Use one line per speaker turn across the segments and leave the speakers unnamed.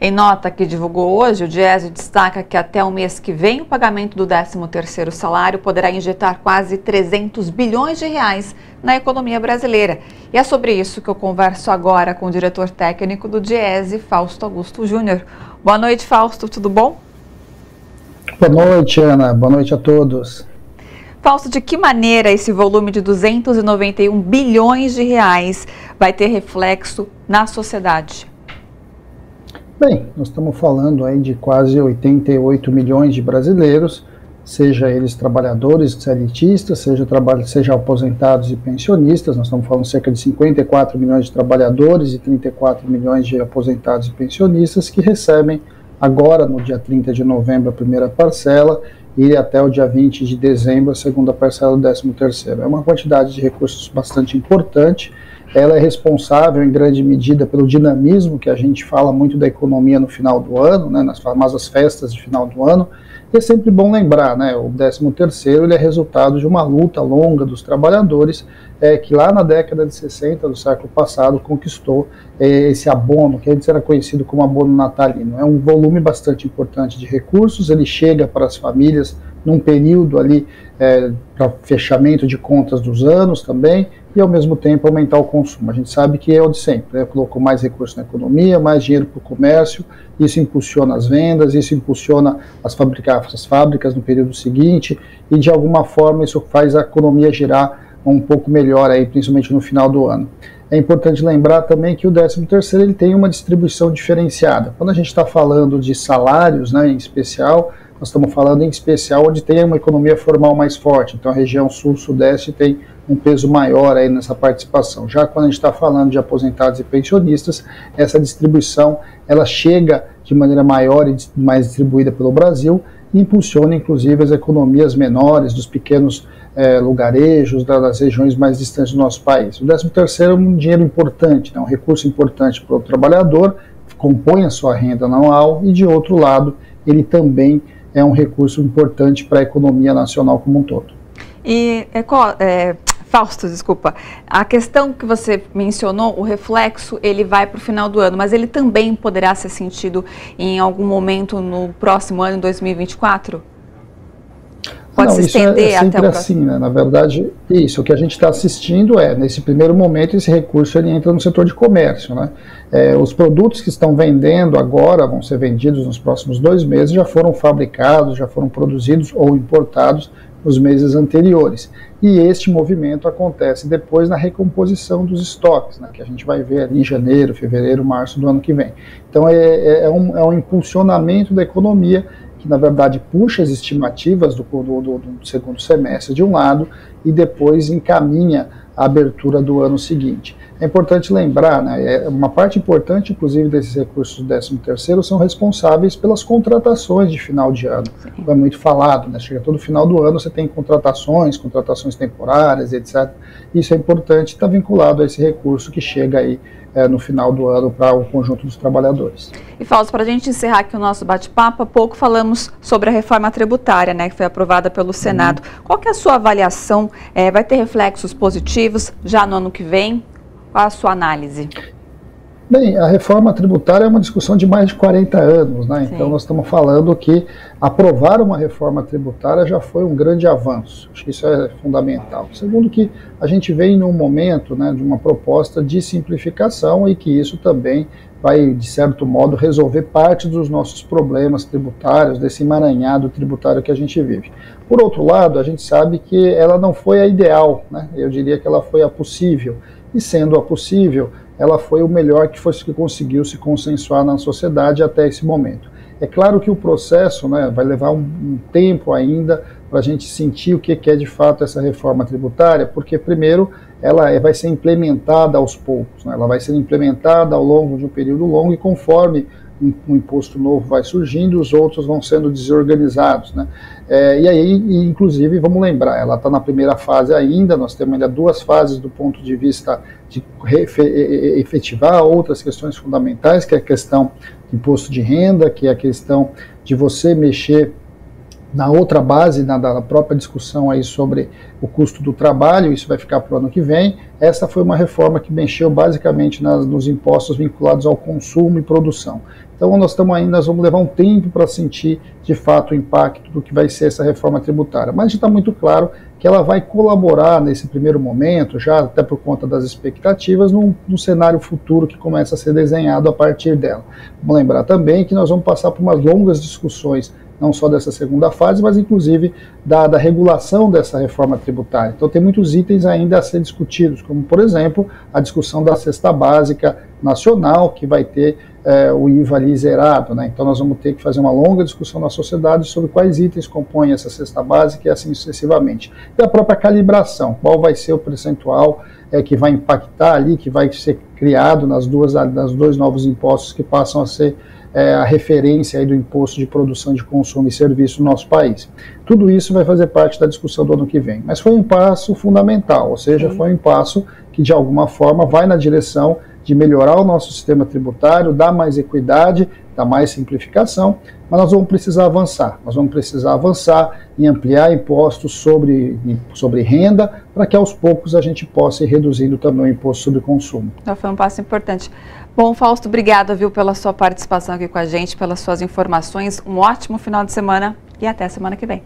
Em nota que divulgou hoje, o Diese destaca que até o mês que vem o pagamento do 13º salário poderá injetar quase 300 bilhões de reais na economia brasileira. E é sobre isso que eu converso agora com o diretor técnico do Diese, Fausto Augusto Júnior. Boa noite, Fausto, tudo bom?
Boa noite, Ana. Boa noite a todos.
Fausto, de que maneira esse volume de 291 bilhões de reais vai ter reflexo na sociedade?
Bem, nós estamos falando aí de quase 88 milhões de brasileiros, seja eles trabalhadores, CLTistas, seja aposentados e pensionistas. Nós estamos falando de cerca de 54 milhões de trabalhadores e 34 milhões de aposentados e pensionistas que recebem agora, no dia 30 de novembro, a primeira parcela e até o dia 20 de dezembro, a segunda parcela do 13º. É uma quantidade de recursos bastante importante. Ela é responsável, em grande medida, pelo dinamismo que a gente fala muito da economia no final do ano, né, nas famosas festas de final do ano. E é sempre bom lembrar, né, o 13º ele é resultado de uma luta longa dos trabalhadores que lá na década de 60 do século passado conquistou esse abono, que antes era conhecido como abono natalino. É um volume bastante importante de recursos, ele chega para as famílias num período ali para fechamento de contas dos anos também, e ao mesmo tempo aumentar o consumo. A gente sabe que é o de sempre, né? Colocou mais recursos na economia, mais dinheiro para o comércio, isso impulsiona as vendas, isso impulsiona as fábricas no período seguinte, e de alguma forma isso faz a economia girar um pouco melhor, aí, principalmente no final do ano. É importante lembrar também que o 13º ele tem uma distribuição diferenciada. Quando a gente está falando de salários, né, em especial, nós estamos falando em especial onde tem uma economia formal mais forte, então a região sul-sudeste tem um peso maior aí nessa participação. Já quando a gente está falando de aposentados e pensionistas, essa distribuição ela chega de maneira maior e mais distribuída pelo Brasil e impulsiona inclusive as economias menores, dos pequenos lugarejos, das regiões mais distantes do nosso país. O 13º é um dinheiro importante, né, um recurso importante para o trabalhador, compõe a sua renda anual e, de outro lado, ele também é um recurso importante para a economia nacional como um todo.
E, Fausto, desculpa, a questão que você mencionou, o reflexo, ele vai para o final do ano, mas ele também poderá ser sentido em algum momento no próximo ano, em 2024? Pode se estender até o próximo?
Assim, né? Na verdade, isso, o que a gente está assistindo nesse primeiro momento, esse recurso ele entra no setor de comércio, né? Os produtos que estão vendendo agora, vão ser vendidos nos próximos 2 meses, já foram fabricados, já foram produzidos ou importados nos meses anteriores. E este movimento acontece depois na recomposição dos estoques, né, que a gente vai ver ali em janeiro, fevereiro, março do ano que vem. Então é um impulsionamento da economia que, na verdade, puxa as estimativas do segundo semestre de um lado e depois encaminha a abertura do ano seguinte. É importante lembrar, né, uma parte importante, inclusive, desses recursos do 13º são responsáveis pelas contratações de final de ano. É muito falado, né, chega todo final do ano, você tem contratações temporárias, etc. Isso é importante, está vinculado a esse recurso que chega aí no final do ano para o conjunto dos trabalhadores.
E Fausto, para a gente encerrar aqui o nosso bate-papo, há pouco falamos sobre a reforma tributária, né, que foi aprovada pelo Senado. Qual que é a sua avaliação? Vai ter reflexos positivos já no ano que vem? Qual a sua análise?
Bem, a reforma tributária é uma discussão de mais de 40 anos, né? Então nós estamos falando que aprovar uma reforma tributária já foi um grande avanço, acho que isso é fundamental. Segundo, que a gente vem num momento, né, de uma proposta de simplificação e que isso também vai, de certo modo, resolver parte dos nossos problemas tributários, desse emaranhado tributário que a gente vive. Por outro lado, a gente sabe que ela não foi a ideal, né? Eu diria que ela foi a possível, e sendo a possível, ela foi o melhor que conseguiu se consensuar na sociedade até esse momento. É claro que o processo, né, vai levar um tempo ainda para a gente sentir o que é de fato essa reforma tributária, porque primeiro ela vai ser implementada aos poucos, né, ela vai ser implementada ao longo de um período longo e conforme um imposto novo vai surgindo, os outros vão sendo desorganizados, né? E aí, inclusive, vamos lembrar, ela está na primeira fase ainda, nós temos ainda 2 fases do ponto de vista de efetivar outras questões fundamentais, que é a questão do imposto de renda, que é a questão de você mexer Na outra base, da própria discussão aí sobre o custo do trabalho, isso vai ficar para o ano que vem. Essa foi uma reforma que mexeu basicamente nos impostos vinculados ao consumo e produção. Então nós vamos levar um tempo para sentir de fato o impacto do que vai ser essa reforma tributária. Mas já está muito claro que ela vai colaborar nesse primeiro momento, já até por conta das expectativas, num cenário futuro que começa a ser desenhado a partir dela. Vamos lembrar também que nós vamos passar por umas longas discussões, não só dessa segunda fase, mas inclusive da regulação dessa reforma tributária. Então tem muitos itens ainda a ser discutidos, como por exemplo a discussão da cesta básica nacional, que vai ter o IVA ali zerado, né? Então nós vamos ter que fazer uma longa discussão na sociedade sobre quais itens compõem essa cesta básica e assim sucessivamente. E a própria calibração, qual vai ser o percentual que vai impactar ali, que vai ser criado nas dois novos impostos que passam a ser a referência aí do imposto de produção de consumo e serviço no nosso país. Tudo isso vai fazer parte da discussão do ano que vem. Mas foi um passo fundamental, ou seja, foi um passo que de alguma forma vai na direção de melhorar o nosso sistema tributário, dar mais equidade, dar mais simplificação, mas nós vamos precisar avançar. Nós vamos precisar avançar em ampliar impostos sobre renda, para que aos poucos a gente possa ir reduzindo também o imposto sobre consumo.
Então foi um passo importante. Bom, Fausto, obrigada, viu, pela sua participação aqui com a gente, pelas suas informações. Um ótimo final de semana e até semana que vem.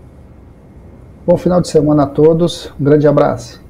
Bom final de semana a todos. Um grande abraço.